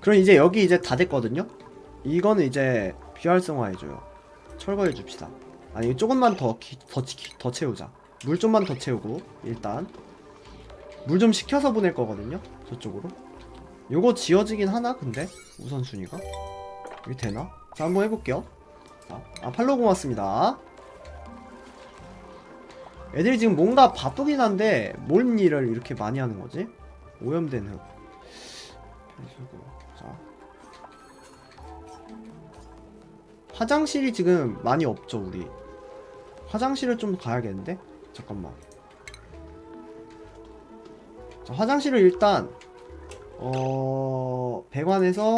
그럼 이제 여기 이제 다 됐거든요? 이거는 이제 비활성화 해줘요. 철거해 줍시다. 아니 조금만 더 채우자. 물 좀만 더 채우고 일단 물 좀 식혀서 보낼 거거든요? 저쪽으로. 요거 지어지긴 하나 근데? 우선순위가? 이게 되나? 자 한번 해볼게요. 자, 팔로우 고맙습니다. 애들이 지금 뭔가 바쁘긴 한데 뭔 일을 이렇게 많이 하는 거지? 오염된 흙. 자. 화장실이 지금 많이 없죠 우리. 화장실을 좀 가야겠는데? 잠깐만. 자, 화장실을 일단 배관에서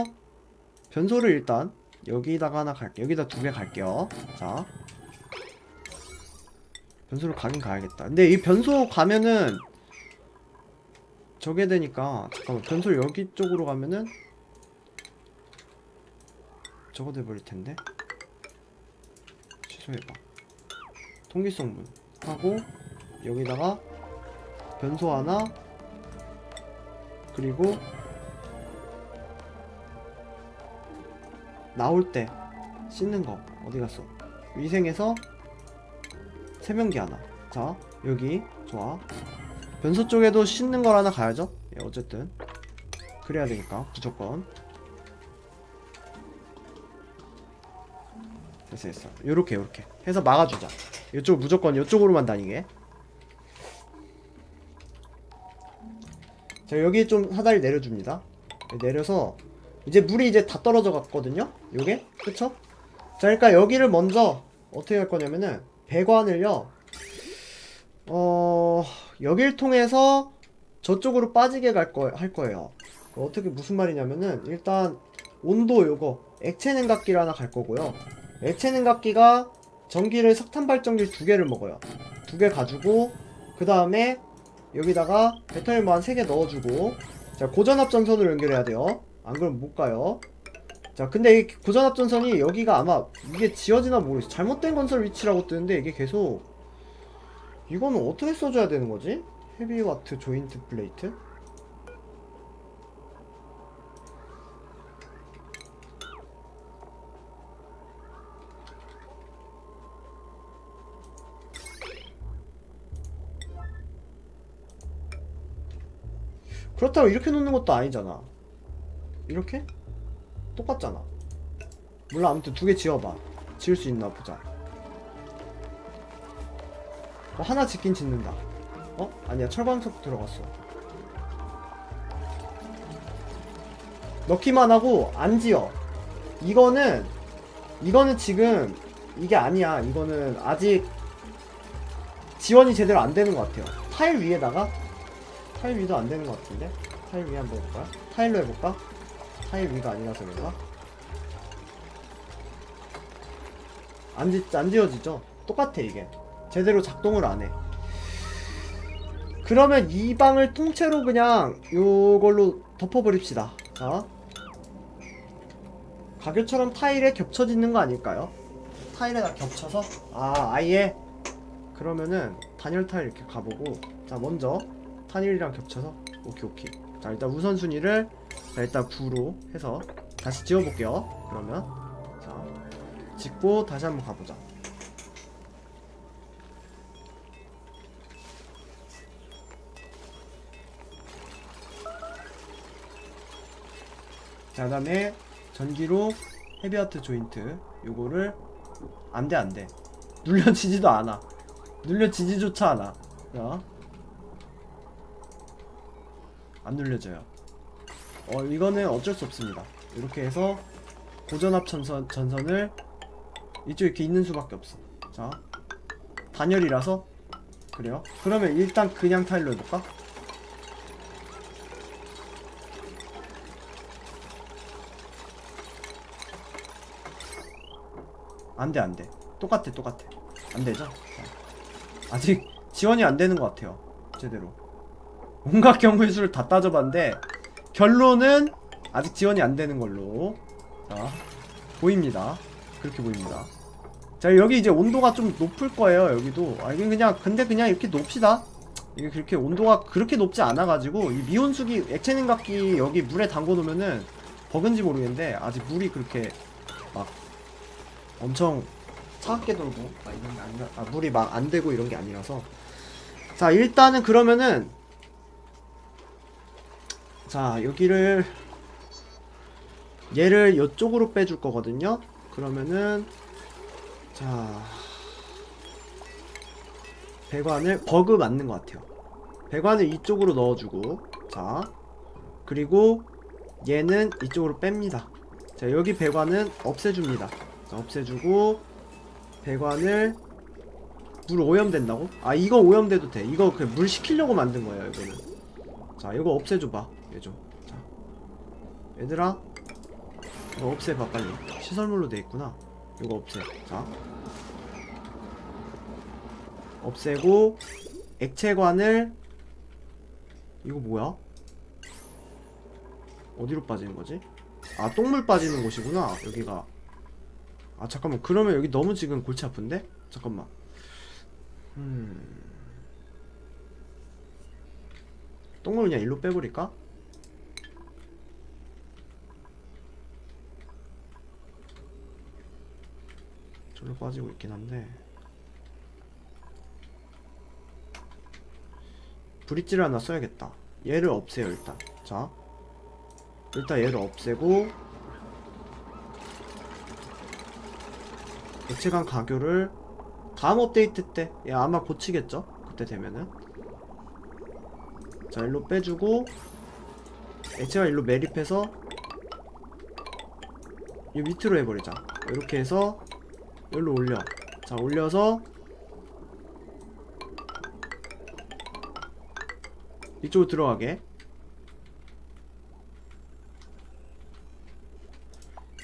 변소를 일단 여기다가 하나 갈게요. 여기다 2개 갈게요. 자 변소를 가긴 가야겠다. 근데 이 변소 가면은 저게 되니까 잠깐만 변소를 여기 쪽으로 가면은 저거 돼버릴 텐데. 취소해봐. 통기성분 하고 여기다가 변소 하나 그리고 나올 때 씻는 거 어디 갔어? 위생에서 세면기 하나. 자 여기 좋아. 변소 쪽에도 씻는 걸 하나 가야죠. 예, 어쨌든 그래야 되니까 무조건. 됐어. 요렇게 해서 막아주자. 이쪽 무조건 이쪽으로만 다니게. 자 여기 좀 사다리 내려줍니다. 내려서 이제 물이 이제 다 떨어져 갔거든요. 요게 그쵸? 자 그러니까 여기를 먼저 어떻게 할 거냐면은 배관을요 여길 통해서 저쪽으로 빠지게 할 거예요. 어떻게 무슨 말이냐면은 일단 온도 요거 액체 냉각기를 하나 갈 거고요. 액체 냉각기가 전기를 석탄 발전기 2개를 먹어요. 2개 가지고 그 다음에 여기다가 배터리 뭐 한 3개 넣어주고. 자 고전압 전선으로 연결해야 돼요. 안 그러면 못 가요. 자 근데 이 고전압 전선이 여기가 아마 이게 지어지나 모르겠어. 잘못된 건설 위치라고 뜨는데 이게 계속 이거는 어떻게 써줘야 되는 거지? 헤비와트 조인트 플레이트? 그렇다고 이렇게 놓는 것도 아니잖아. 이렇게? 똑같잖아. 몰라 아무튼 2개 지어봐. 지을 수 있나 보자. 하나 짓긴 짓는다. 아니야 철광석 들어갔어. 넣기만 하고 안 지어. 이거는 지금 이게 아니야. 이거는 아직 지원이 제대로 안 되는 것 같아요. 타일 위에다가 타일 위도 안 되는 것 같은데? 타일 위 한번 해볼까요? 타일로 해볼까? 타일 위가 아니라서 그런가? 안 지어지죠? 똑같아 이게. 제대로 작동을 안 해. 그러면 이 방을 통째로 그냥 요걸로 덮어버립시다. 자 가교처럼 타일에 겹쳐 짓는 거 아닐까요? 타일에다 겹쳐서? 아예? 그러면은 단열 타일 이렇게 가보고. 자 먼저 타일이랑 겹쳐서 오케이. 자 일단 우선순위를 자 일단 9로 해서 다시 지어볼게요. 그러면 자 짓고 다시 한번 가보자. 자 그 다음에 전기로 헤비와트 조인트 요거를 안돼 눌려지지도 않아. 눌려지지조차 않아. 자 안 눌려져요. 이거는 어쩔 수 없습니다. 이렇게 해서 고전압 전선을 이쪽 이렇게 있는 수밖에 없어. 자 단열이라서 그래요. 그러면 일단 그냥 타일로 해볼까? 안돼 똑같아 안되죠? 아직 지원이 안되는 것 같아요. 제대로 온갖 경우의 수를 다 따져봤는데 결론은 아직 지원이 안되는 걸로 자 보입니다. 그렇게 보입니다. 자 여기 이제 온도가 좀 높을 거예요. 여기도 이게 근데 그냥 이렇게 놓읍시다. 이게 온도가 그렇게 높지 않아가지고 이 미온수기 액체 냉각기 여기 물에 담궈 놓으면은 버그인지 모르겠는데 아직 물이 그렇게 막 엄청 차갑게 돌고 막 이런 게 아니라, 물이 막 안 되고 이런 게 아니라서. 자, 일단은 그러면은, 자, 여기를 얘를 이쪽으로 빼줄 거거든요. 그러면은, 자, 배관을 버그 맞는 것 같아요. 배관을 이쪽으로 넣어주고, 자, 그리고 얘는 이쪽으로 뺍니다. 자, 여기 배관은 없애줍니다. 자, 없애주고 배관을, 물 오염된다고? 아, 이거 오염돼도 돼. 이거 그 물 식히려고 만든 거예요, 이거는. 자, 이거 없애줘봐. 얘 좀. 자, 얘들아, 이거 없애봐, 빨리. 시설물로 돼 있구나. 이거 없애. 자, 없애고 액체관을, 이거 뭐야? 어디로 빠지는 거지? 아, 똥물 빠지는 곳이구나, 여기가. 아, 잠깐만. 그러면 여기 너무 지금 골치 아픈데? 잠깐만. 똥물 그냥 일로 빼버릴까? 저로 빠지고 있긴 한데, 브릿지를 하나 써야겠다. 얘를 없애요, 일단. 자, 일단 얘를 없애고 액체관 가교를 다음 업데이트 때 얘 아마 고치겠죠? 그때 되면은. 자, 일로 빼주고 액체관 일로 매립해서 이 밑으로 해버리자. 이렇게 해서 여기로 올려. 자, 올려서 이쪽으로 들어가게.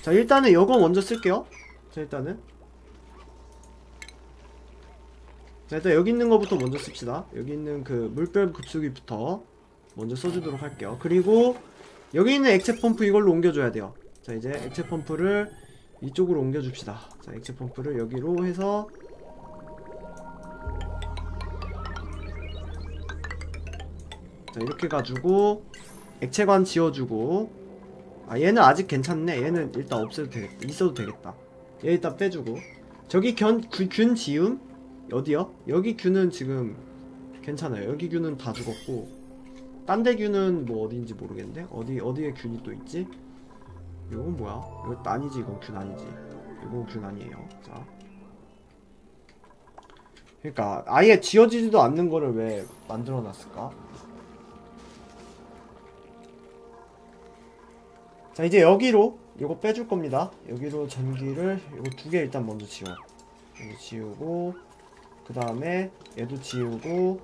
자, 일단은 요거 먼저 쓸게요. 자, 일단은 여기 있는 거부터 먼저 씁시다. 여기 있는 그 물별 급수기부터 먼저 써주도록 할게요. 그리고 여기 있는 액체 펌프 이걸로 옮겨줘야 돼요. 자, 이제 액체 펌프를 이쪽으로 옮겨줍시다. 자, 액체 펌프를 여기로 해서, 자, 이렇게 가지고 액체관 지워주고. 아, 얘는 아직 괜찮네. 얘는 일단 없애도 되겠다. 있어도 되겠다. 얘 일단 빼주고. 저기 균 지움? 어디요? 여기 균은 지금 괜찮아요. 여기 균은 다 죽었고, 딴 데 균은 뭐 어디인지 모르겠는데? 어디에 균이 또 있지? 이건 뭐야? 이거 아니지. 이건 균 아니지. 이건 균 아니에요. 자, 그러니까 아예 지워지지도 않는 거를 왜 만들어 놨을까? 자, 이제 여기로 이거 빼줄 겁니다. 여기로 전기를 이거 두 개 일단 먼저 지워. 이거 지우고, 그 다음에 얘도 지우고,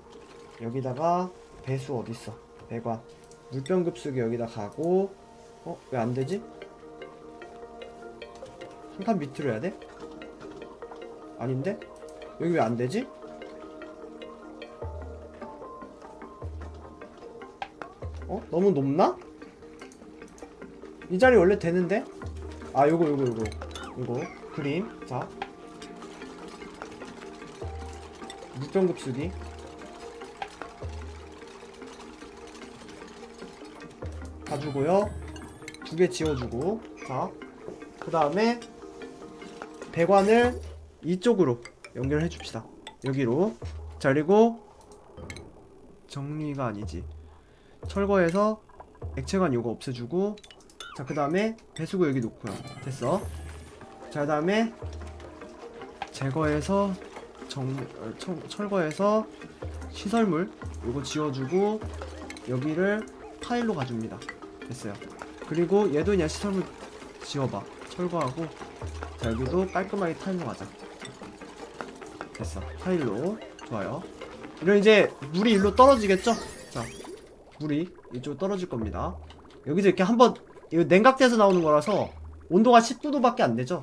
여기다가 배수 어딨어? 배관 물병급수기 여기다 가고. 왜 안되지? 한 칸 밑으로 해야 돼? 아닌데? 여기 왜 안되지? 너무 높나? 이 자리 원래 되는데? 아, 요거 그림. 자, 물병급수기 가주고요. 두 개 지워주고. 자, 그 다음에 배관을 이쪽으로 연결해 줍시다. 여기로. 자, 그리고 정리가 아니지, 철거해서 액체관 요거 없애주고. 자, 그 다음에 배수구 여기 놓고요. 됐어. 자, 그 다음에 제거해서 철거해서 시설물 요거 지워주고 여기를 타일로 가줍니다. 됐어요. 그리고 얘도 그냥 시설물 지워봐. 철거하고. 자, 여기도 깔끔하게 타일로 가자. 됐어. 타일로. 좋아요. 이런 이제 물이 일로 떨어지겠죠? 자, 물이 이쪽으로 떨어질 겁니다. 여기서 이렇게 한번, 이거 냉각돼서 나오는 거라서 온도가 19도밖에 안 되죠?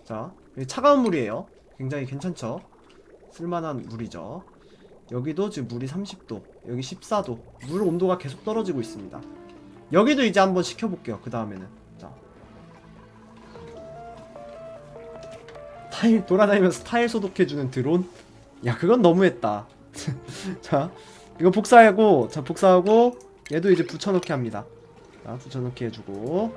자, 차가운 물이에요. 굉장히 괜찮죠? 쓸만한 물이죠. 여기도 지금 물이 30도, 여기 14도. 물 온도가 계속 떨어지고 있습니다. 여기도 이제 한번 식혀볼게요. 그 다음에는. 자, 타일 돌아다니면서 타일 소독해주는 드론? 야, 그건 너무했다. 자, 이거 복사하고, 자, 복사하고 얘도 이제 붙여넣기 합니다. 자, 붙여넣기 해주고.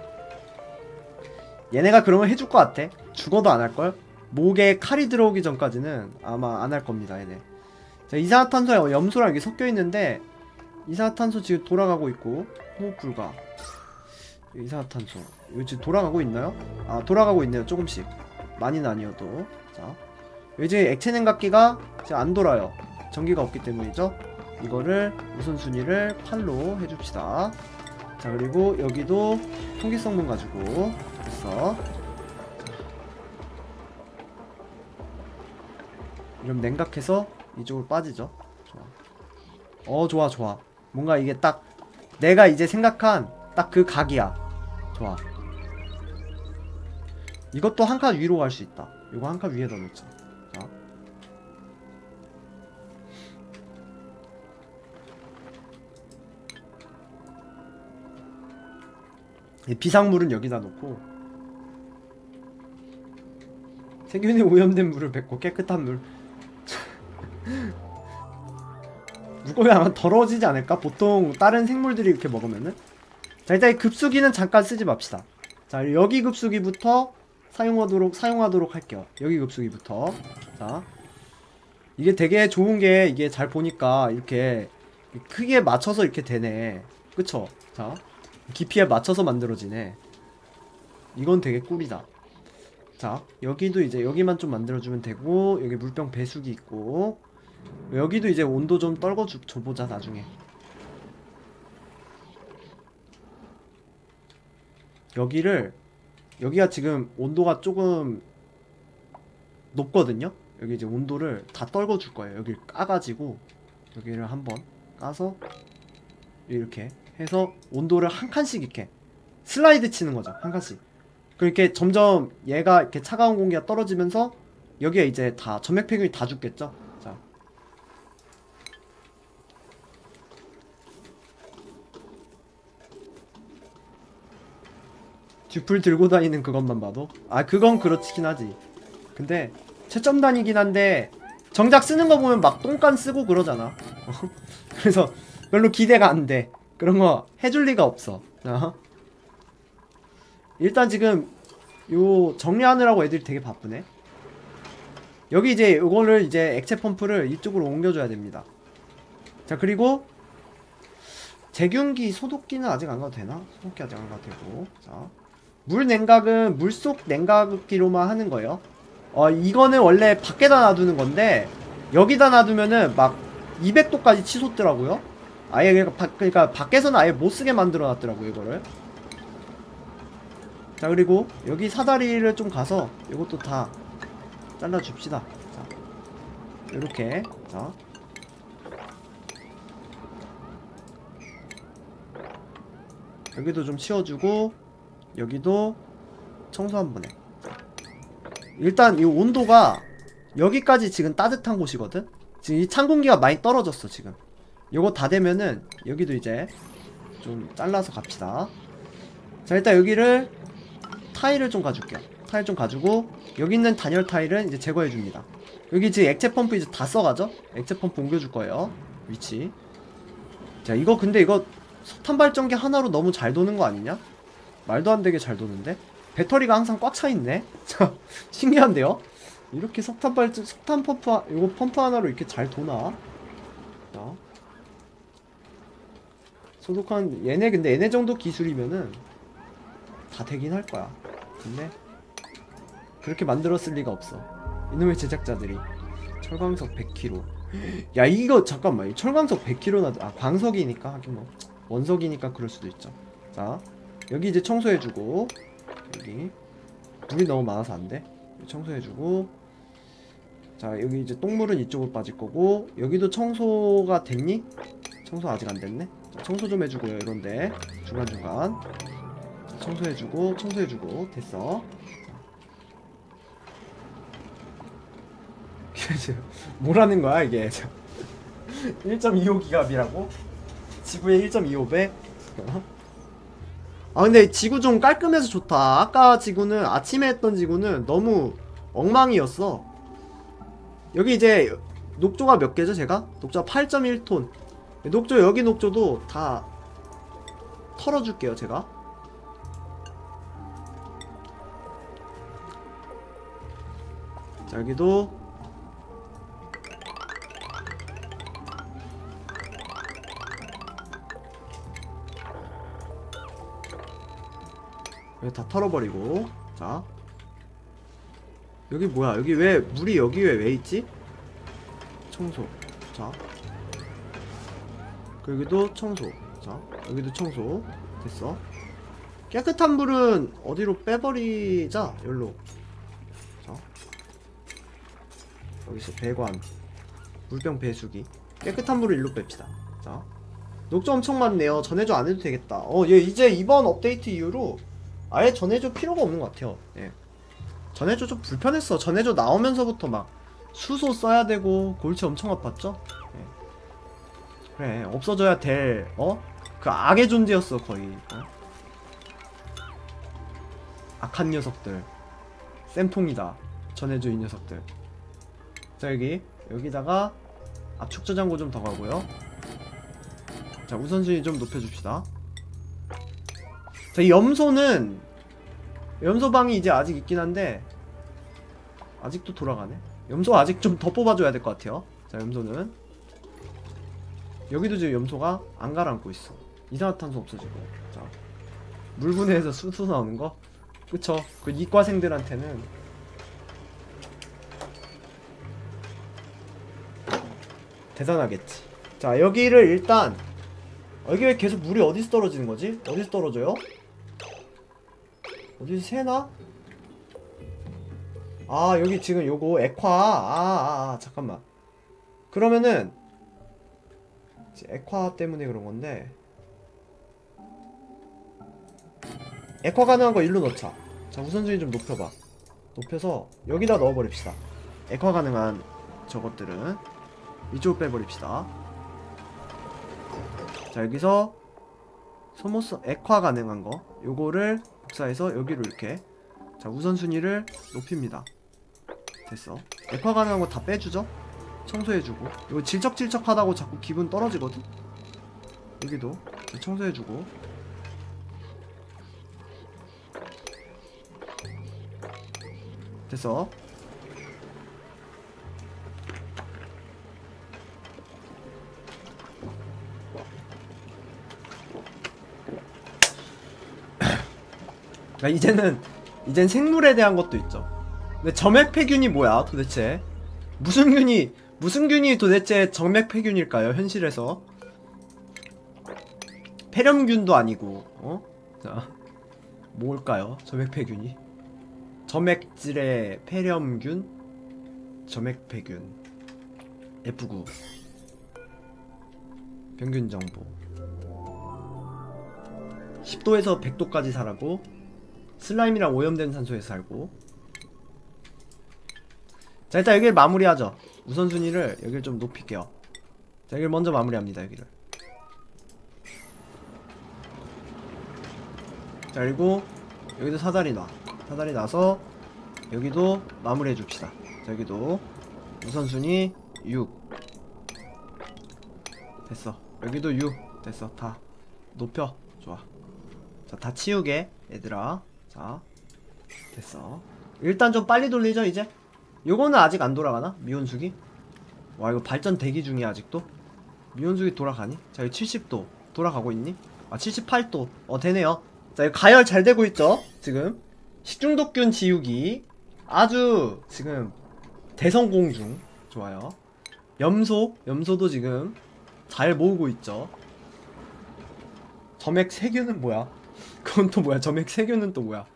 얘네가 그러면 해줄 것 같아. 죽어도 안 할걸? 목에 칼이 들어오기 전까지는 아마 안 할 겁니다, 얘네. 자, 이산화탄소에 염소랑 이게 섞여 있는데, 이산화탄소 지금 돌아가고 있고, 호흡 불가. 이산화탄소. 이거 지금 돌아가고 있나요? 아, 돌아가고 있네요, 조금씩. 많이는 아니어도. 자, 이제 액체 냉각기가 이제 안 돌아요. 전기가 없기 때문이죠. 이거를 우선순위를 8로 해줍시다. 자, 그리고 여기도 통기성분 가지고 됐어. 이러면 냉각해서 이쪽으로 빠지죠. 좋아. 좋아 좋아. 뭔가 이게 딱 내가 이제 생각한 딱 그 각이야. 좋아. 이것도 한 칸 위로 갈 수 있다. 이거 한 칸 위에다 놓자. 자. 비상물은 여기다 놓고, 세균에 오염된 물을 뱉고 깨끗한 물. 무거우면 아마 더러워지지 않을까? 보통 다른 생물들이 이렇게 먹으면은. 자, 일단 이 급수기는 잠깐 쓰지 맙시다. 자, 여기 급수기부터 사용하도록 할게요. 여기 급수기부터. 자, 이게 되게 좋은게, 이게 잘 보니까 이렇게 크기에 맞춰서 이렇게 되네. 그쵸? 자, 깊이에 맞춰서 만들어지네. 이건 되게 꿀이다. 자, 여기도 이제 여기만 좀 만들어주면 되고, 여기 물병 배수기 있고, 여기도 이제 온도 좀 떨궈줘보자 나중에. 여기가 지금 온도가 조금 높거든요. 여기 이제 온도를 다 떨궈줄 거예요. 여기를 까가지고 여기를 한번 까서 이렇게 해서 온도를 한 칸씩 이렇게 슬라이드 치는 거죠. 한 칸씩. 그렇게 점점 얘가 이렇게 차가운 공기가 떨어지면서 여기에 이제 다 점액폐균이 다 죽겠죠. 자, 듀플 들고 다니는 그것만 봐도, 아, 그건 그렇긴 하지. 근데 최첨단이긴 한데 정작 쓰는 거 보면 막 똥간 쓰고 그러잖아. 그래서 별로 기대가 안 돼. 그런 거 해줄 리가 없어. 일단 지금 요 정리하느라고 애들이 되게 바쁘네. 여기 이제 요거를 이제 액체 펌프를 이쪽으로 옮겨줘야 됩니다. 자, 그리고 제균기 소독기는 아직 안 가도 되나? 소독기 아직 안 가도 되고. 자, 물 냉각은 물속 냉각기로만 하는 거예요. 이거는 원래 밖에다 놔두는 건데 여기다 놔두면은 막 200도까지 치솟더라고요. 아예 그러니까 밖에서는 아예 못쓰게 만들어 놨더라고요, 이거를. 자, 그리고 여기 사다리를 좀 가서 이것도 다 잘라줍시다. 자, 요렇게. 자, 여기도 좀 치워주고 여기도 청소 한번 해. 일단 이 온도가 여기까지 지금 따뜻한 곳이거든. 지금 이 찬 공기가 많이 떨어졌어. 지금 요거 다 되면은 여기도 이제 좀 잘라서 갑시다. 자, 일단 여기를 타일을 좀 가줄게요. 타일 좀 가지고 여기 있는 단열 타일은 이제 제거해줍니다. 여기 지금 액체 펌프 이제 다 써가죠? 액체 펌프 옮겨줄 거예요. 위치. 자, 이거 근데 이거 석탄 발전기 하나로 너무 잘 도는 거 아니냐? 말도 안 되게 잘 도는데? 배터리가 항상 꽉 차 있네? 자, 신기한데요? 이렇게 석탄 펌프, 이거 펌프 하나로 이렇게 잘 도나? 자, 소독한, 근데 얘네 정도 기술이면은 다 되긴 할 거야. 근데 그렇게 만들었을 리가 없어. 이놈의 제작자들이. 철광석 100kg. 야, 이거 잠깐만. 철광석 100kg나, 아, 광석이니까 하긴 뭐 원석이니까 그럴 수도 있죠. 자, 여기 이제 청소해주고, 여기 물이 너무 많아서 안 돼. 청소해주고, 자, 여기 이제 똥물은 이쪽으로 빠질 거고, 여기도 청소가 됐니? 청소 아직 안 됐네. 자, 청소 좀 해주고요. 이런데 중간중간. 자, 청소해주고 됐어. 뭐라는 거야 이게. 1.25기갑이라고? 지구의 1.25배? 아, 근데 지구 좀 깔끔해서 좋다. 아까 지구는, 아침에 했던 지구는 너무 엉망이었어. 여기 이제 녹조가 몇 개죠 제가? 녹조가 8.1톤. 녹조, 여기 녹조도 다 털어줄게요 제가. 자, 여기도 여기 다 털어버리고. 자, 여기 뭐야? 여기 왜 물이 여기 왜 있지? 청소. 자, 여기도 청소. 자, 여기도 청소. 됐어. 깨끗한 물은 어디로 빼버리자. 여기로. 자, 여기서 배관, 물병 배수기. 깨끗한 물을 일로 뺍시다. 자, 녹조 엄청 많네요. 전해줘 안 해도 되겠다. 얘 이제 이번 업데이트 이후로 아예 전해줘 필요가 없는 것 같아요. 예. 전해줘 좀 불편했어. 전해줘 나오면서부터 막 수소 써야 되고 골치 엄청 아팠죠? 예. 그래, 없어져야 될, 그 악의 존재였어, 거의. 악한 녀석들. 쌤통이다. 전해줘 이 녀석들. 자, 여기다가 압축 저장고 좀 더 가고요. 자, 우선순위 좀 높여줍시다. 자, 이 염소방이 이제 아직 있긴 한데 아직도 돌아가네. 염소 아직 좀 더 뽑아줘야 될 것 같아요. 자, 염소는 여기도 지금 염소가 안 가라앉고 있어. 이산화탄소 없어지고. 자, 물 분해해서 수소 나오는 거. 그쵸. 그 이과생들한테는 대단하겠지. 자, 여기를 일단 여기 왜 계속 물이 어디서 떨어지는 거지? 어디서 떨어져요? 어디서 새나? 아, 여기 지금 요거 액화. 잠깐만. 그러면은 액화 때문에 그런 건데, 액화 가능한 거 일로 넣자. 자, 우선순위 좀 높여봐. 높여서 여기다 넣어버립시다. 액화 가능한 저것들은 이쪽으로 빼버립시다. 자, 여기서 소모성 액화 가능한 거 요거를 복사해서 여기로 이렇게. 자, 우선순위를 높입니다. 됐어. 액화 가능한 거 다 빼주죠? 청소해주고. 이거 질척질척하다고 자꾸 기분 떨어지거든? 여기도 청소해주고. 됐어. 이젠 생물에 대한 것도 있죠. 근데 점액폐균이 뭐야 도대체? 무슨 균이 도대체 점액폐균일까요 현실에서? 폐렴균도 아니고. 자, 뭘까요 점액폐균이? 점액질의 폐렴균, 점액폐균. F9 평균 정보. 10도에서 100도까지 살고, 슬라임이랑 오염된 산소에 살고. 자, 일단 여기를 마무리하죠. 우선순위를 여기를 좀 높일게요. 자, 여기를 먼저 마무리합니다. 여기를. 자, 그리고 여기도 사다리 나서 여기도 마무리해 줍시다. 자, 여기도 우선순위 6 됐어. 여기도 6 됐어. 다 높여. 좋아. 자, 다 치우게 얘들아. 자, 됐어. 일단 좀 빨리 돌리죠 이제. 요거는 아직 안 돌아가나? 미온수기? 와, 이거 발전 대기 중이야 아직도? 미온수기 돌아가니? 자, 여기 70도 돌아가고 있니? 아, 78도 되네요. 자, 이거 가열 잘 되고 있죠 지금. 식중독균 지우기 아주 지금 대성공 중. 좋아요. 염소도 지금 잘 모으고 있죠. 점액 세균은 뭐야? 그건 또 뭐야? 점액 세균은 또 뭐야?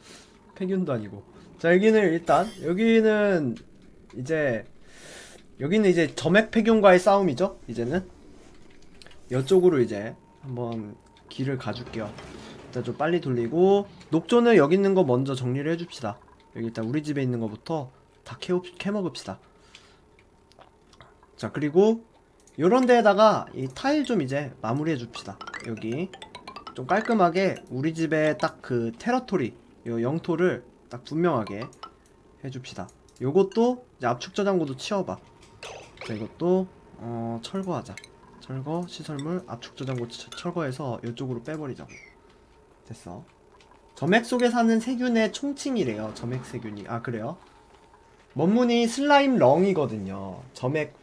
폐균도 아니고. 자, 여기는 이제 점액 폐균과의 싸움이죠. 이제는 이쪽으로 이제 한번 길을 가줄게요. 일단 좀 빨리 돌리고, 녹조는 여기 있는 거 먼저 정리를 해줍시다. 여기 일단 우리 집에 있는 거부터 다 캐먹읍시다. 자, 그리고 요런 데에다가 이 타일 좀 이제 마무리해 줍시다. 여기 좀 깔끔하게 우리 집에 딱 그 테러토리, 요 영토를 딱 분명하게 해줍시다. 요것도 이제 압축 저장고도 치워봐. 자, 이것도 철거하자. 철거 시설물 압축 저장고 철거해서 이쪽으로 빼버리자고. 됐어. 점액 속에 사는 세균의 총칭이래요. 점액 세균이. 아, 그래요? 원문이 슬라임 렁이거든요. 점액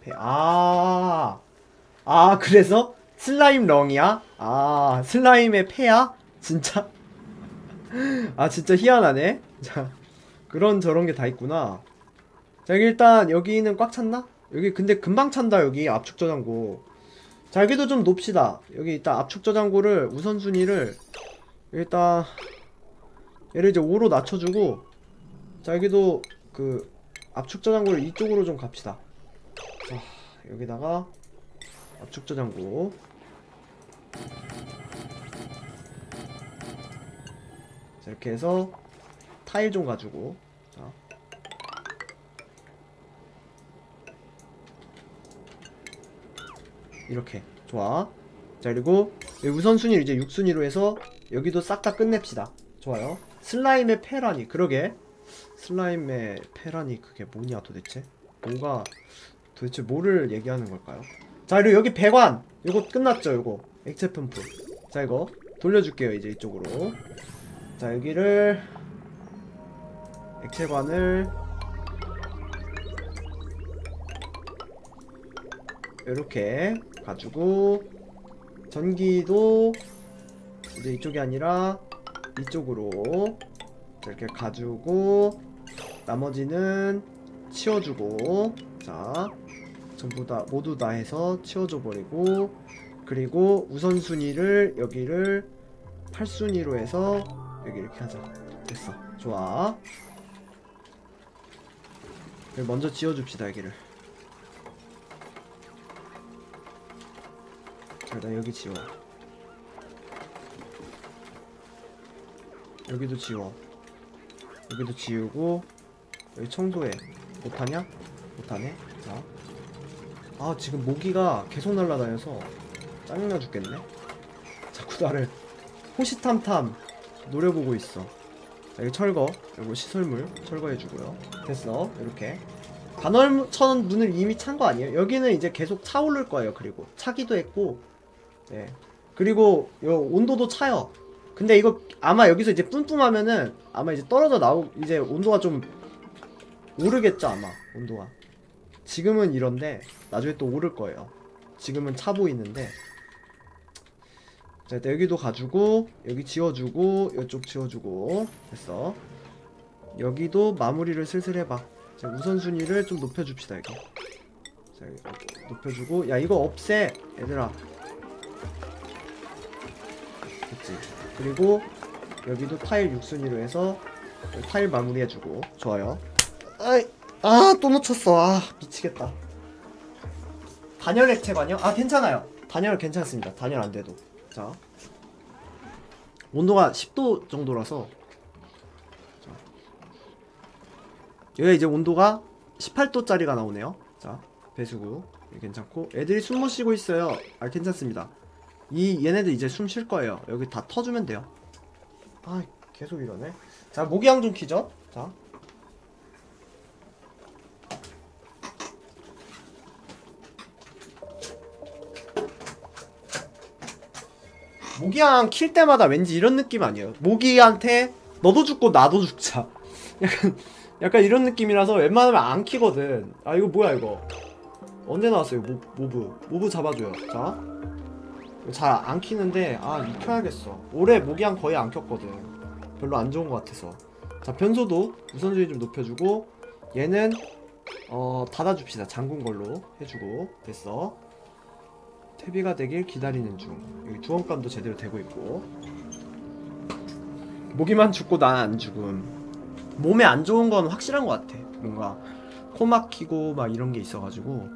그래서 슬라임 렁이야? 슬라임의 폐야? 진짜? 진짜 희한하네. 자, 그런 저런 게 다 있구나. 자, 일단 여기는 꽉 찼나? 여기 근데 금방 찬다. 여기 압축 저장고. 자, 여기도 좀 높시다. 여기 일단 압축 저장고를 우선순위를 일단 얘를 이제 5로 낮춰주고, 자, 여기도 그 압축 저장고를 이쪽으로 좀 갑시다. 자, 여기다가 압축 저장고. 자, 이렇게 해서 타일 좀 가지고, 자, 이렇게 좋아. 자, 그리고 우선순위를 이제 6순위로 해서 여기도 싹 다 끝냅시다. 좋아요. 슬라임의 패라니. 그러게, 슬라임의 패라니 그게 뭐냐 도대체. 뭐가 도대체 뭐를 얘기하는 걸까요? 자, 그리고 여기 배관 요거 끝났죠. 요거 액체 펌프. 자, 이거 돌려줄게요. 이제 이쪽으로. 자, 여기를 액체관을 이렇게 가지고, 전기도 이제 이쪽이 아니라 이쪽으로 이렇게 가지고, 나머지는 치워주고, 자, 전부 다 모두 다 해서 치워줘 버리고, 그리고 우선순위를 여기를 8순위로 해서 여기 이렇게 하자. 됐어. 좋아. 먼저 지워줍시다. 여기를. 자, 일단 여기 지워. 여기도 지워. 여기도 지우고, 여기 청소해. 못하냐? 못하네. 자, 지금 모기가 계속 날아다녀서 짜증나 죽겠네. 자꾸 나를 호시탐탐 노려보고 있어. 자, 여기 철거, 그리고 시설물 철거해주고요. 됐어. 이렇게 간헐천 문을 이미 찬 거 아니에요? 여기는 이제 계속 차오를 거예요. 그리고 차기도 했고, 네. 그리고 요 온도도 차요. 근데 이거 아마 여기서 이제 뿜뿜하면은 아마 이제 떨어져 이제 온도가 좀 오르겠죠. 아마 온도가 지금은 이런데 나중에 또 오를 거예요. 지금은 차 보이는데. 자, 일단 여기도 가지고 여기 지워주고 이쪽 지워주고. 됐어. 여기도 마무리를 슬슬 해봐. 자, 우선순위를 좀 높여줍시다. 여기. 자, 여기 높여주고. 야, 이거 없애 얘들아. 됐지. 그리고 여기도 타일 6순위로 해서 타일 마무리 해주고. 좋아요. 또 놓쳤어. 미치겠다. 단열 액체관이요? 괜찮아요. 단열 괜찮습니다. 단열 안돼도. 자, 온도가 10도 정도라서. 자, 여기가 이제 온도가 18도짜리가 나오네요. 자, 배수구 괜찮고. 애들이 숨 못 쉬고 있어요. 괜찮습니다. 얘네들 이제 숨 쉴 거예요. 여기 다 터주면 돼요. 계속 이러네. 자, 모기향 좀 키죠. 자, 모기향 킬 때마다 왠지 이런 느낌 아니에요? 모기한테 너도 죽고 나도 죽자. 약간 이런 느낌이라서 웬만하면 안 키거든. 이거 뭐야 이거. 언제 나왔어요? 모브 잡아줘요. 자, 잘 안 키는데 익혀야겠어. 올해 모기향 거의 안 켰거든. 별로 안 좋은 것 같아서. 자, 변소도 우선순위 좀 높여주고, 얘는 닫아줍시다. 잠근 걸로 해주고. 됐어. 퇴비가 되길 기다리는 중. 여기 두원감도 제대로 되고 있고. 모기만 죽고 난 안 죽음. 몸에 안 좋은 건 확실한 것 같아. 뭔가 코 막히고 막 이런 게 있어가지고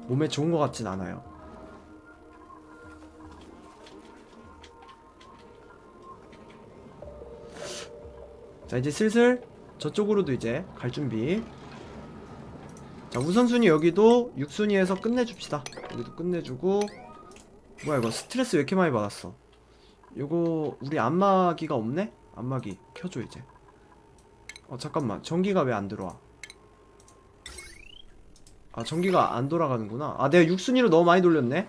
몸에 좋은 것 같진 않아요. 자, 이제 슬슬 저쪽으로도 이제 갈 준비. 자, 우선순위 여기도 6순위에서 끝내줍시다. 여기도 끝내주고. 뭐야 이거 스트레스 왜 이렇게 많이 받았어. 요거 우리 안마기가 없네? 안마기 켜줘 이제. 잠깐만, 전기가 왜 안 들어와. 전기가 안 돌아가는구나. 내가 6순위로 너무 많이 돌렸네.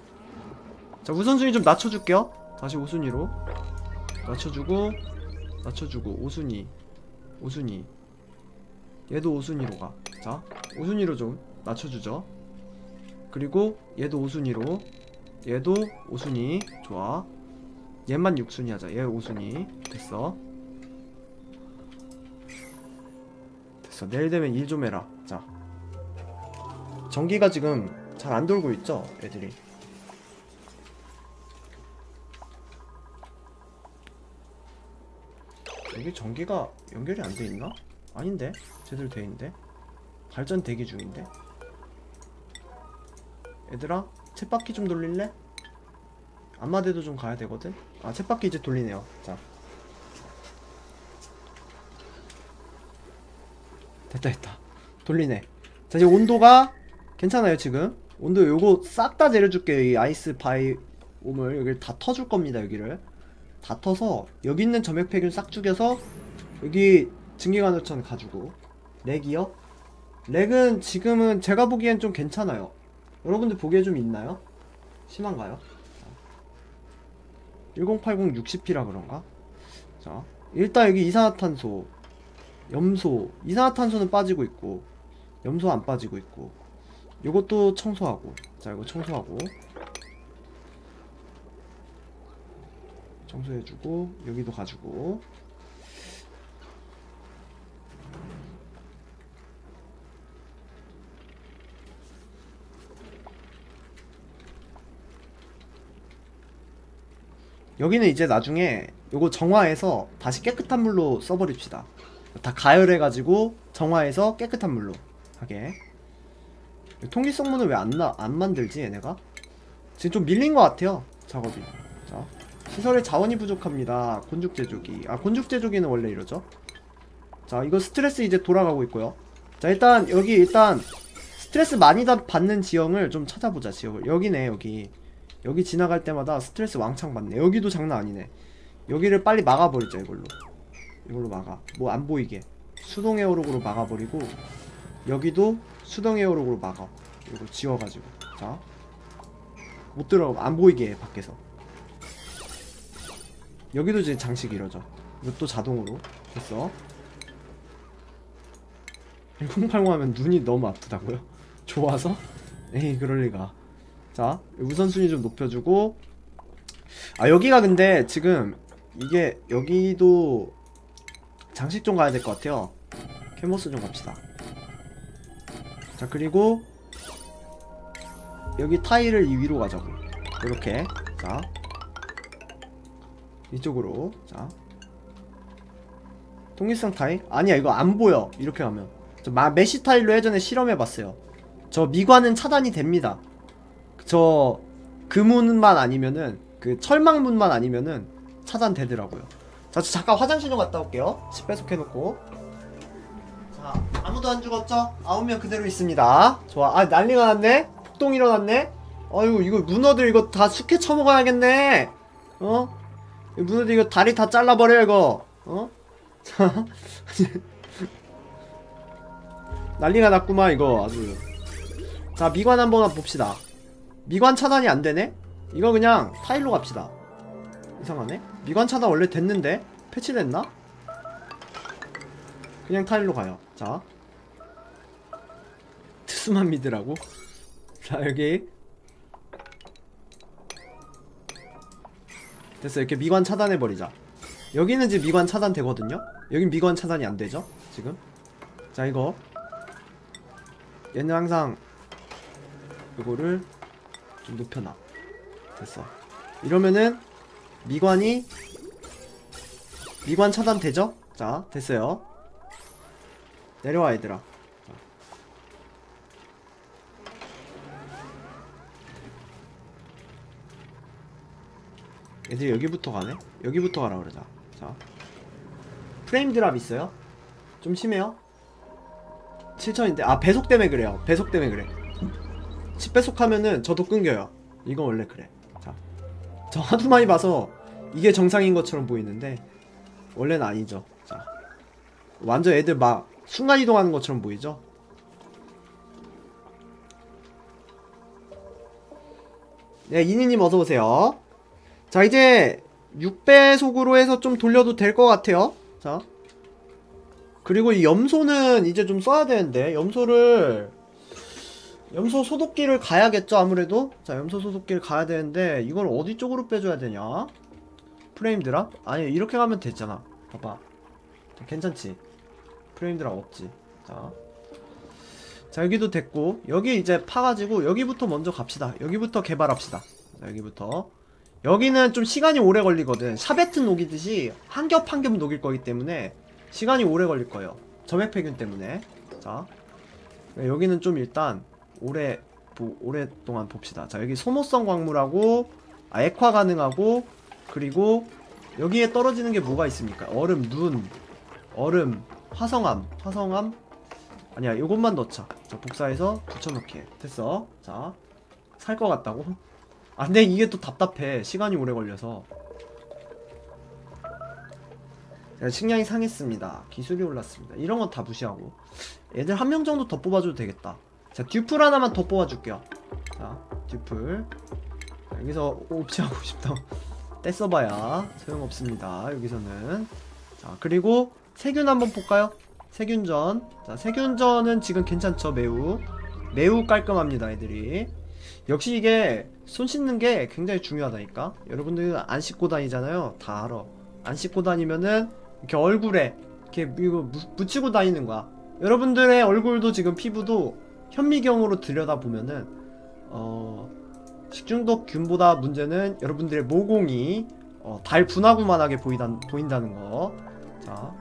자, 우선순위 좀 낮춰줄게요. 다시 5순위로 낮춰주고 5순위 얘도 5순위로 가. 자 5순위로 좀 낮춰주죠. 그리고 얘도 5순위로, 얘도 5순위. 좋아. 얘만 6순위 하자. 얘 5순위. 됐어. 됐어. 내일 되면 일 좀 해라. 자 전기가 지금 잘 안 돌고 있죠 애들이. 여기 전기가 연결이 안 돼 있나? 아닌데? 제대로 돼 있는데? 발전 대기 중인데? 얘들아 쳇바퀴 좀 돌릴래? 안마대도 좀 가야 되거든? 아 쳇바퀴 이제 돌리네요. 자 됐다 돌리네. 자 이제 온도가 괜찮아요. 지금 온도 요거 싹 다 내려줄게요. 이 아이스 바이옴을 여기를 다 터줄 겁니다. 여기를 다 터서 여기 있는 점액 폐균 싹 죽여서 여기 증기관우천 가지고. 렉이요? 렉은 지금은 제가 보기엔 좀 괜찮아요. 여러분들 보기에 좀 있나요? 심한가요? 1080 60p라 그런가? 자 일단 여기 이산화탄소, 염소, 이산화탄소는 빠지고 있고 염소 안 빠지고 있고 요것도 청소하고. 자 이거 청소하고 청소해주고 여기도 가지고. 여기는 이제 나중에 요거 정화해서 다시 깨끗한 물로 써버립시다. 다 가열해가지고 정화해서 깨끗한 물로 하게. 통기성문을 왜 안 만들지 얘네가? 지금 좀 밀린 것 같아요 작업이. 자 시설에 자원이 부족합니다. 곤죽 제조기. 아 곤죽 제조기는 원래 이러죠. 자 이거 스트레스 이제 돌아가고 있고요. 자 일단 여기 일단 스트레스 많이 받는 지형을 좀 찾아보자. 지역을 여기네. 여기 지나갈 때마다 스트레스 왕창 받네. 여기도 장난 아니네. 여기를 빨리 막아버리자. 이걸로 막아. 뭐 안 보이게 수동 에어록으로 막아버리고 여기도 수동 에어록으로 막아. 이거 지워가지고. 자 못 들어가 안 보이게 해 밖에서. 여기도 이제 장식 이러죠. 이것도 자동으로 됐어. 1080 하면 눈이 너무 아프다고요? 좋아서? 에이 그럴리가. 자 우선순위 좀 높여주고. 아 여기가 근데 지금 이게 여기도 장식 좀 가야 될 것 같아요. 캔버스 좀 갑시다. 자 그리고 여기 타일을 이 위로 가자고. 이렇게. 자 이쪽으로. 자 통일성 타일? 아니야 이거 안 보여. 이렇게 가면 저 메쉬 타일로 예전에 실험해봤어요. 저 미관은 차단이 됩니다. 저 그 문만 아니면은 그 철망문만 아니면은 차단되더라고요. 자 저 잠깐 화장실 좀 갔다 올게요. 10배속 해놓고. 자 아무도 안 죽었죠? 9명 그대로 있습니다. 좋아. 아 난리가 났네. 폭동 일어났네. 아유 이거 문어들 이거 다 숙회 처먹어야겠네. 어? 문어들 이거 다리 다 잘라버려 이거. 어? 자 난리가 났구만 이거 아주. 자 미관 한번 봅시다. 미관 차단이 안되네? 이거 그냥 타일로 갑시다. 이상하네? 미관 차단 원래 됐는데? 패치됐나? 그냥 타일로 가요. 자 특수만 믿으라고? 자 여기 됐어. 이렇게 미관 차단해버리자. 여기는 지금 미관 차단 되거든요? 여긴 미관 차단이 안되죠? 지금? 자 이거 얘는 항상 이거를 좀 높여놔. 됐어. 이러면은 미관 차단 되죠? 자 됐어요. 내려와 얘들아. 자. 얘들이 여기부터 가네? 여기부터 가라 그러자. 자 프레임 드랍 있어요? 좀 심해요? 7000인데 아 배속 때문에 그래요. 배속 때문에 그래. 10배속 하면은 저도 끊겨요. 이건 원래 그래. 자 저 하도 많이 봐서 이게 정상인 것처럼 보이는데 원래는 아니죠. 자 완전 애들 막 순간이동하는 것처럼 보이죠? 네 이니님 어서오세요. 자 이제 6배속으로 해서 좀 돌려도 될 것 같아요. 자 그리고 이 염소는 이제 좀 써야 되는데, 염소 소독기를 가야겠죠, 아무래도. 자, 염소 소독기를 가야 되는데 이걸 어디 쪽으로 빼줘야 되냐? 프레임 드랍? 아니, 이렇게 가면 됐잖아. 봐봐. 괜찮지? 프레임 드랍 없지. 자, 여기도 됐고, 여기 이제 파가지고 여기부터 먼저 갑시다. 여기부터 개발합시다. 자, 여기부터. 여기는 좀 시간이 오래 걸리거든. 샤베트 녹이듯이 한 겹 한 겹 녹일 거기 때문에 시간이 오래 걸릴 거예요. 점액폐균 때문에. 자, 여기는 좀 일단 오랫동안 봅시다. 자, 여기 소모성 광물하고 액화 가능하고, 그리고 여기에 떨어지는 게 뭐가 있습니까? 얼음, 눈, 얼음, 화성암 아니야, 요것만 넣자. 자, 복사해서 붙여넣기. 됐어. 자, 살 것 같다고? 아, 근데 이게 또 답답해. 시간이 오래 걸려서. 식량이 상했습니다. 기술이 올랐습니다. 이런 건 다 무시하고 애들 한 명 정도 더 뽑아줘도 되겠다. 자, 듀플 하나만 더 뽑아줄게요. 자, 듀플. 자, 여기서 옵치하고 싶다. 떼써봐야 소용없습니다, 여기서는. 자, 그리고 세균 한번 볼까요? 세균전. 자, 세균전은 지금 괜찮죠? 매우 깔끔합니다, 애들이. 역시 이게 손 씻는 게 굉장히 중요하다니까. 여러분들 안 씻고 다니잖아요. 다 알아. 안 씻고 다니면은 이렇게 얼굴에 이렇게 이거 묻히고 다니는 거야. 여러분들의 얼굴도 지금 피부도 현미경으로 들여다보면은 식중독균보다 문제는 여러분들의 모공이 달 분화구만하게 보인다는 거. 자,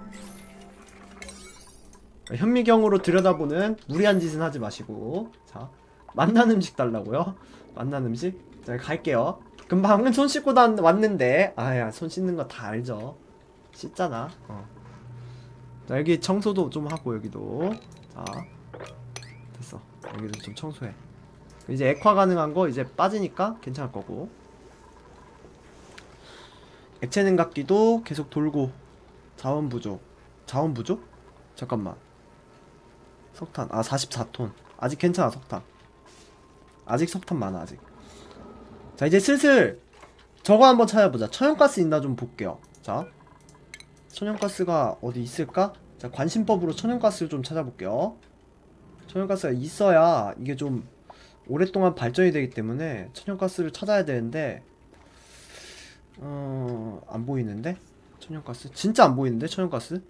현미경으로 들여다보는 무리한 짓은 하지 마시고. 자, 맛난 음식 달라고요? 맛난 음식? 자, 갈게요. 금방 손 씻고 왔는데, 아야, 손 씻는 거 다 알죠? 씻잖아. 자, 여기 청소도 좀 하고, 여기도. 자, 됐어. 여기도 좀 청소해. 이제 액화 가능한 거 이제 빠지니까 괜찮을 거고. 액체 냉각기도 계속 돌고. 자원 부족. 잠깐만. 석탄. 아, 44톤. 아직 괜찮아, 석탄. 아직 석탄 많아, 아직. 자, 이제 슬슬 저거 한번 찾아보자. 천연가스 있나 좀 볼게요. 자, 천연가스가 어디 있을까? 자, 관심법으로 천연가스를 좀 찾아볼게요. 천연가스가 있어야 이게 좀 오랫동안 발전이 되기 때문에 천연가스를 찾아야 되는데, 안 보이는데? 천연가스? 진짜 안 보이는데? 천연가스?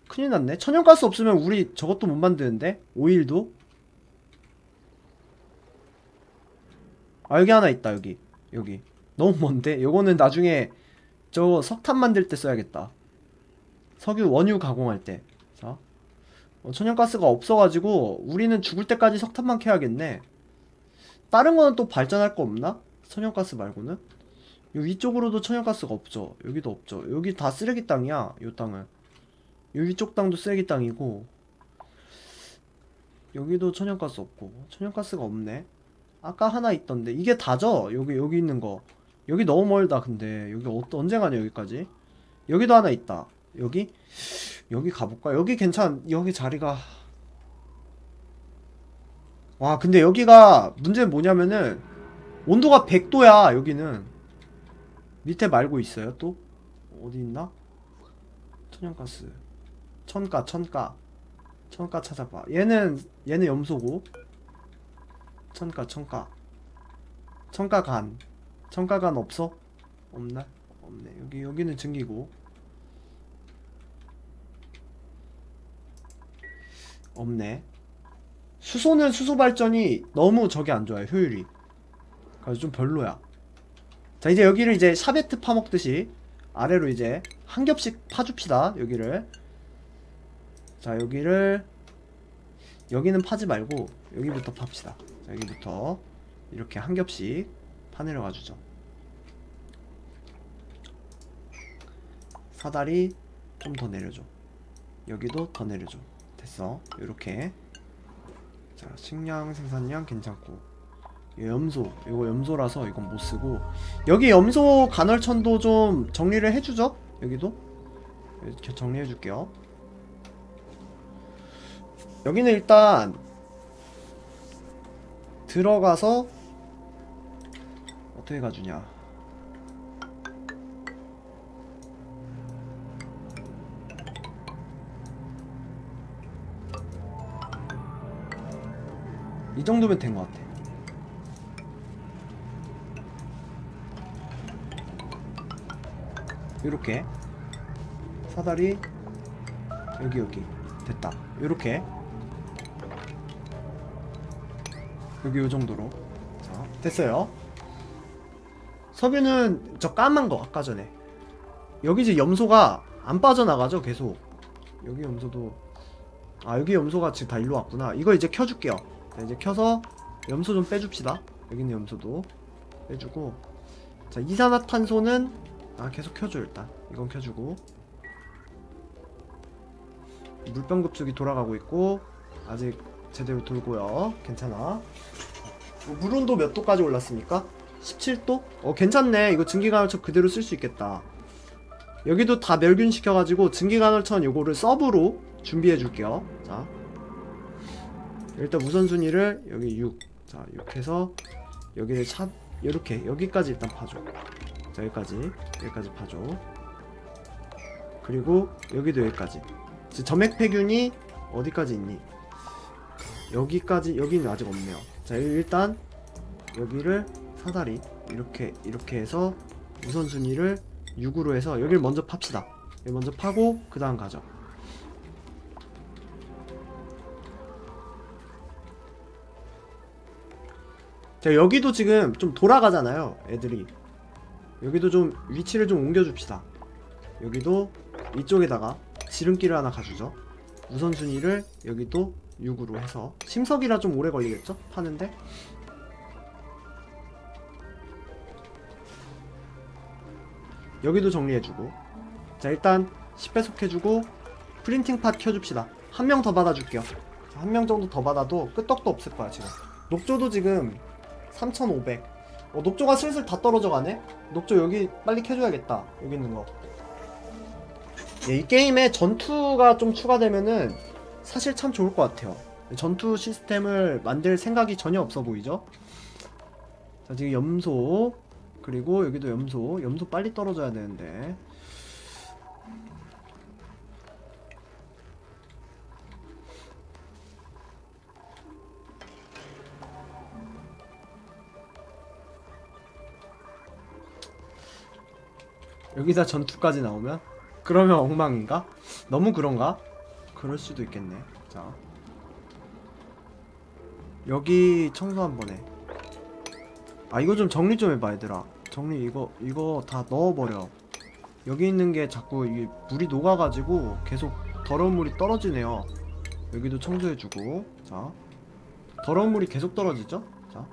큰일 났네. 천연가스 없으면 우리 저것도 못 만드는데? 오일도? 아, 여기 하나 있다. 여기 너무 먼데? 요거는 나중에 저 석탄 만들 때 써야겠다. 석유 원유 가공할 때. 자, 천연가스가 없어가지고 우리는 죽을 때까지 석탄만 캐야겠네. 다른 거는 또 발전할 거 없나? 천연가스 말고는? 요 위쪽으로도 천연가스가 없죠. 여기도 없죠. 여기 다 쓰레기 땅이야, 요 땅은. 요 위쪽 땅도 쓰레기 땅이고, 여기도 천연가스 없고. 천연가스가 없네. 아까 하나 있던데 이게 다죠? 여기 있는 거. 여기 너무 멀다. 근데 여기 언제 가냐, 여기까지. 여기도 하나 있다. 여기 가볼까? 여기 자리가. 와, 근데 여기가 문제는 뭐냐면은 온도가 100도야 여기는. 밑에 말고 있어요 또? 어디 있나? 천연가스. 천가 찾아봐. 얘는 염소고. 청가간 없어? 없나? 없네. 여기는 증기고. 없네. 수소는 수소 발전이 너무 저게 안 좋아요, 효율이. 그래서 좀 별로야. 자, 이제 여기를 이제 샤베트 파먹듯이 아래로 이제 한 겹씩 파줍시다, 여기를. 자, 여기는 파지 말고 여기부터 팝시다. 자, 여기부터 이렇게 한 겹씩 파내려가 주죠. 사다리 좀 더 내려줘. 여기도 더 내려줘. 됐어. 요렇게. 자, 식량 생산량 괜찮고. 이거 염소라서 이건 못쓰고, 여기 염소 간헐천도 좀 정리를 해주죠. 여기도 이렇게 정리해줄게요. 여기는 일단 들어가서 어떻게 가주냐. 이 정도면 된 것 같아. 요렇게 사다리 여기 됐다. 요렇게 여기 요정도로. 자, 됐어요. 석유는 저 까만 거 아까 전에 여기 이제 염소가 안 빠져나가죠 계속. 여기 염소도 여기 염소가 지금 다 일로 왔구나. 이거 이제 켜줄게요. 자, 이제 켜서 염소 좀 빼줍시다. 여기 있는 염소도 빼주고. 자, 이산화탄소는 계속 켜줘. 일단 이건 켜주고. 물병 급속이 돌아가고 있고 아직 제대로 돌고요. 괜찮아. 물 온도 몇 도까지 올랐습니까? 17도? 괜찮네. 이거 증기간헐천 그대로 쓸 수 있겠다. 여기도 다 멸균 시켜가지고 증기간헐천 요거를 서브로 준비해 줄게요. 자, 일단 우선순위를 여기 6. 자, 6 해서 여기를 요렇게 여기까지 일단 파줘. 자, 여기까지 파줘. 그리고 여기도 여기까지. 점액폐균이 어디까지 있니? 여기까지. 여기는 아직 없네요. 자, 일단 여기를 사다리 이렇게 해서 우선순위를 6으로 해서 여기를 먼저 팝시다. 여기 먼저 파고 그 다음 가죠. 자, 여기도 지금 좀 돌아가잖아요 애들이. 여기도 좀 위치를 좀 옮겨줍시다. 여기도 이쪽에다가 지름길을 하나 가주죠. 우선순위를 여기도 6으로 해서. 심석이라 좀 오래 걸리겠죠? 파는데. 여기도 정리해주고. 자, 일단 10배속 해주고 프린팅 팟 켜줍시다. 한 명 더 받아줄게요. 한 명 정도 더 받아도 끄떡도 없을 거야 지금. 녹조도 지금 3500. 녹조가 슬슬 다 떨어져 가네? 녹조 여기 빨리 켜줘야겠다. 여기 있는 거. 이 게임에 전투가 좀 추가되면은 사실 참 좋을 것 같아요. 전투 시스템을 만들 생각이 전혀 없어 보이죠? 자, 지금 염소, 그리고 여기도 염소 빨리 떨어져야 되는데. 여기다 전투까지 나오면? 그러면 엉망인가? 너무 그런가? 그럴 수도 있겠네. 자, 여기 청소 한번 해. 이거 좀 정리 좀 해봐 얘들아. 정리. 이거 다 넣어버려. 여기 있는 게 자꾸 이게 물이 녹아가지고 계속 더러운 물이 떨어지네요. 여기도 청소해주고. 자, 더러운 물이 계속 떨어지죠? 자,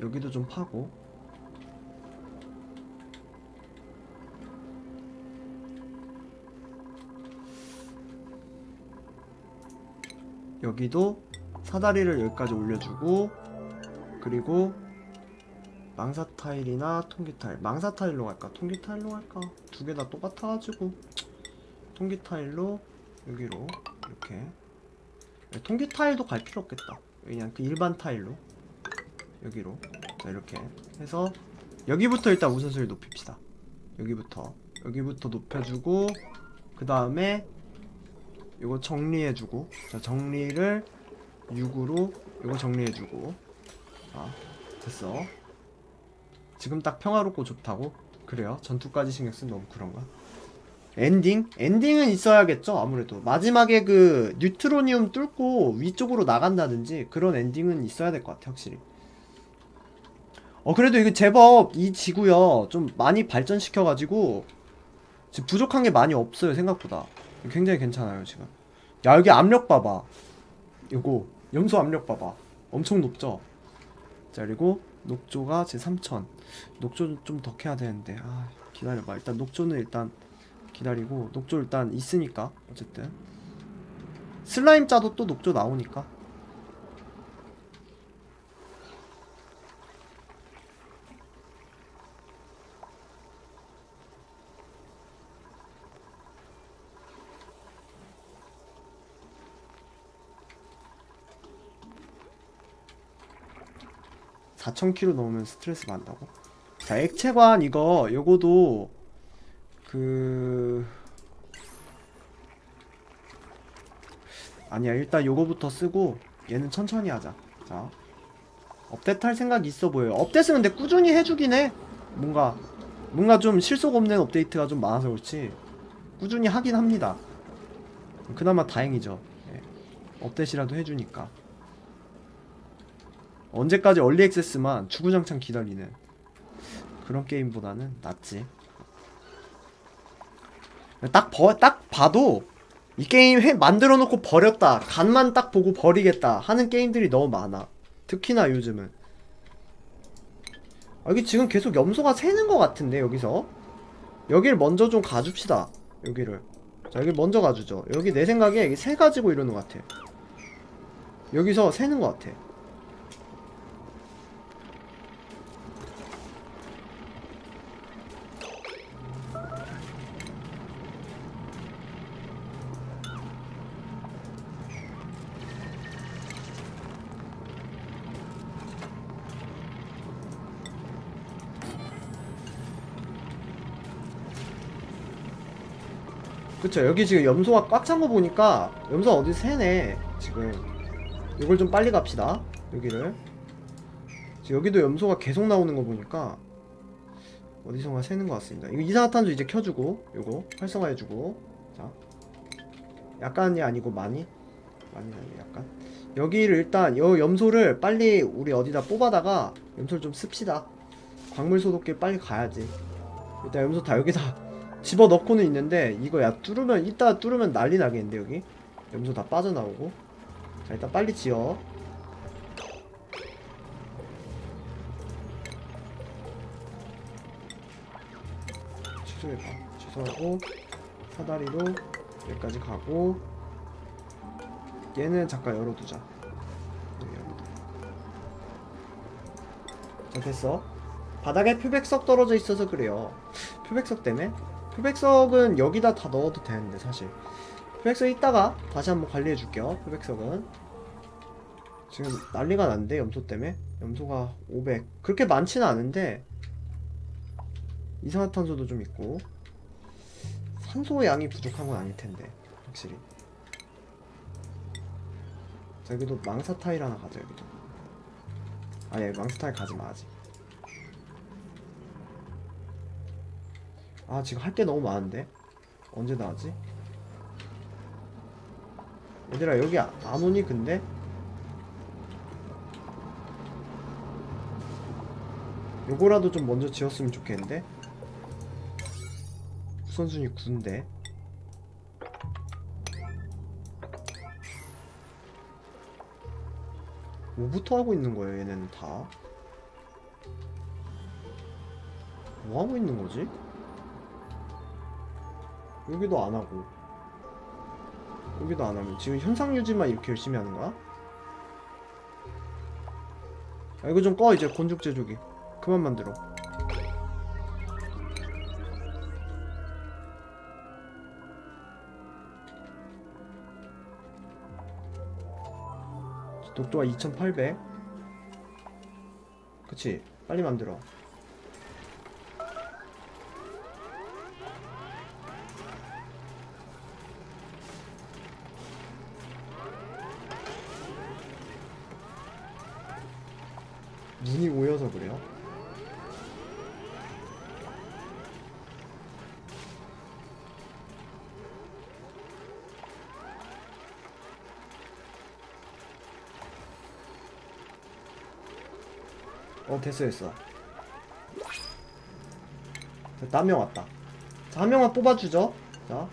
여기도 좀 파고. 여기도 사다리를 여기까지 올려주고. 그리고 망사타일이나 통기타일. 망사타일로 갈까? 통기타일로 갈까? 두 개 다 똑같아가지고 통기타일로 여기로 이렇게. 통기타일도 갈 필요 없겠다. 그냥 그 일반 타일로 여기로. 자, 이렇게 해서 여기부터 일단 우선순위를 높입시다. 여기부터 높여주고, 그 다음에 이거 정리해주고. 자, 정리를 6으로 이거 정리해주고. 자, 됐어. 지금 딱 평화롭고 좋다고? 그래요? 전투까지 신경쓰면 너무 그런가? 엔딩은 있어야겠죠? 아무래도 마지막에 그 뉴트로니움 뚫고 위쪽으로 나간다든지 그런 엔딩은 있어야 될 것 같아 확실히. 그래도 이거 제법 이 지구요 좀 많이 발전시켜가지고 지금 부족한 게 많이 없어요 생각보다. 굉장히 괜찮아요 지금. 야, 여기 압력 봐봐. 요거 염소 압력 봐봐. 엄청 높죠? 자, 그리고 녹조가 제 3000. 녹조 좀 더 캐야 되는데. 기다려봐. 일단 녹조는 일단 기다리고. 녹조 일단 있으니까 어쨌든 슬라임 짜도 또 녹조 나오니까. (4000kg) 넘으면 스트레스 받는다고? 자, 액체관 요거도 아니야, 일단 요거부터 쓰고 얘는 천천히 하자. 자, 업데이트 할 생각이 있어 보여요. 업데이트는 근데 꾸준히 해주긴 해. 뭔가 좀 실속 없는 업데이트가 좀 많아서 그렇지 꾸준히 하긴 합니다. 그나마 다행이죠. 예. 업데이트라도 해주니까. 언제까지 얼리 액세스만 주구장창 기다리는 그런 게임보다는 낫지. 딱 봐도 이 게임 만들어 놓고 버렸다, 간만 딱 보고 버리겠다 하는 게임들이 너무 많아. 특히나 요즘은. 여기 지금 계속 염소가 새는 것 같은데, 여기서 여길 먼저 좀 가줍시다. 여기를. 자, 여기 먼저 가주죠. 여기 내 생각에 여기 새 가지고 이러는 것 같아. 여기서 새는 것 같아. 그쵸, 여기 지금 염소가 꽉 찬 거 보니까 염소가 어디서 새네 지금. 이걸 좀 빨리 갑시다. 여기를. 지금 여기도 염소가 계속 나오는 거 보니까 어디선가 새는 것 같습니다. 이거 이산화탄소 이제 켜주고 요거 활성화해주고. 자, 약간이 아니고 많이 약간. 여기를 일단 요 염소를 빨리 우리 어디다 뽑아다가 염소를 좀 씁시다. 광물 소독길 빨리 가야지. 일단 염소 다 여기다 집어넣고는 있는데, 이거 야 뚫으면, 이따 뚫으면 난리 나겠는데. 여기 염소 다 빠져나오고. 자, 일단 빨리 지어. 취소해봐. 취소하고 사다리로 여기까지 가고, 얘는 잠깐 열어두자. 자, 됐어. 바닥에 표백석 떨어져 있어서 그래요. 표백석 때문에? 표백석은 여기다 다 넣어도 되는데 사실. 표백석 이따가 다시 한번 관리해줄게요. 표백석은 지금 난리가 났는데, 염소 때문에. 염소가 500 그렇게 많지는 않은데 이산화탄소도 좀 있고 산소 양이 부족한 건 아닐 텐데 확실히. 자, 여기도 망사 타일 하나 가자. 여기도. 아니, 망사 타일 가지마 아직. 아, 지금 할 게 너무 많은데 언제 나가지? 얘들아, 여기 안 오니 근데? 요거라도 좀 먼저 지었으면 좋겠는데? 우선순위 9인데. 뭐부터 하고 있는 거예요 얘네는 다? 뭐 하고 있는 거지? 여기도 안 하고 여기도 안 하면 지금 현상 유지만 이렇게 열심히 하는 거야? 아, 이거 좀 꺼. 이제 곤죽 제조기 그만 만들어. 독도가 2800. 그치, 빨리 만들어. 눈이 오여서 그래요? 됐어 됐어. 됐다, 한 명 왔다. 자, 한 명만 뽑아주죠. 자,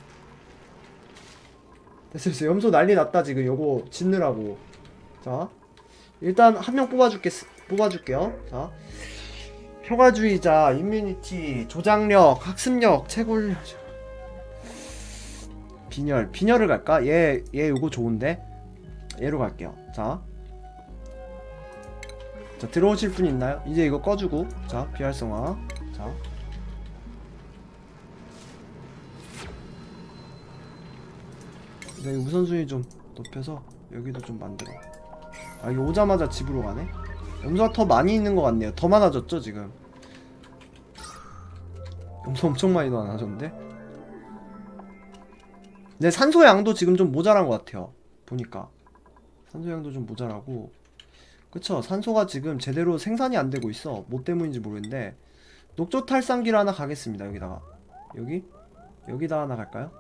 됐어 됐어. 염소 난리 났다 지금 요거 짓느라고. 자, 일단 한 명 뽑아줄게요. 자, 평화주의자, 인뮤니티, 조작력, 학습력, 채굴력. 빈혈을 갈까? 얘 요거 좋은데? 얘로 갈게요. 자, 들어오실 분 있나요? 이제 이거 꺼주고. 자, 비활성화. 자, 네, 우선순위 좀 높여서 여기도 좀 만들어. 아, 이거 오자마자 집으로 가네? 염소가 더 많이 있는 것 같네요. 더 많아졌죠 지금? 염소 엄청 많이 많아졌는데? 근데 산소 양도 지금 좀 모자란 것 같아요. 보니까 산소량도 좀 모자라고. 그쵸, 산소가 지금 제대로 생산이 안 되고 있어. 뭐 때문인지 모르겠는데. 녹조탈산기를 하나 가겠습니다. 여기다가 여기다 하나 갈까요?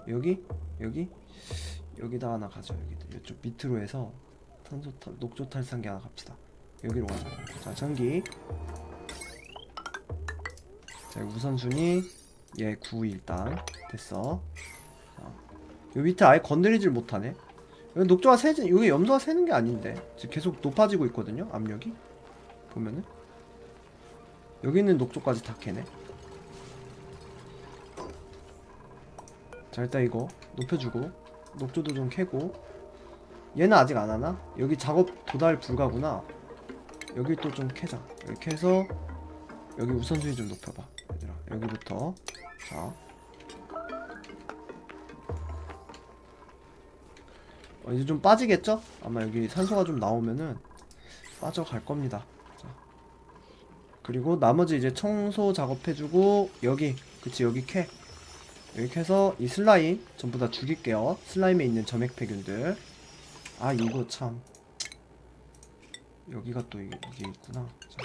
여기다 하나 가죠. 여기 이쪽 밑으로 해서 녹조탈산기 하나 갑시다. 여기로 가자. 자, 전기. 자, 우선순위 얘 9 일단 됐어. 자, 요 밑에 아예 건드리질 못하네. 여기 녹조가 새지, 여기 염소가 새는 게 아닌데 지금 계속 높아지고 있거든요. 압력이 보면은 여기 있는 녹조까지 다 캐네. 자, 일단 이거 높여주고 녹조도 좀 캐고. 얘는 아직 안 하나? 여기 작업 도달 불가구나. 여기 또 좀 캐자. 이렇게 해서 여기 우선순위 좀 높여봐 얘들아. 여기부터. 자, 이제 좀 빠지겠죠? 아마 여기 산소가 좀 나오면은 빠져갈 겁니다. 자, 그리고 나머지 이제 청소 작업해주고 여기, 그치, 여기 캐. 이렇게 해서 이 슬라임 전부 다 죽일게요. 슬라임에 있는 점액폐균들. 아, 이거 참, 여기가 또 이게 있구나. 자,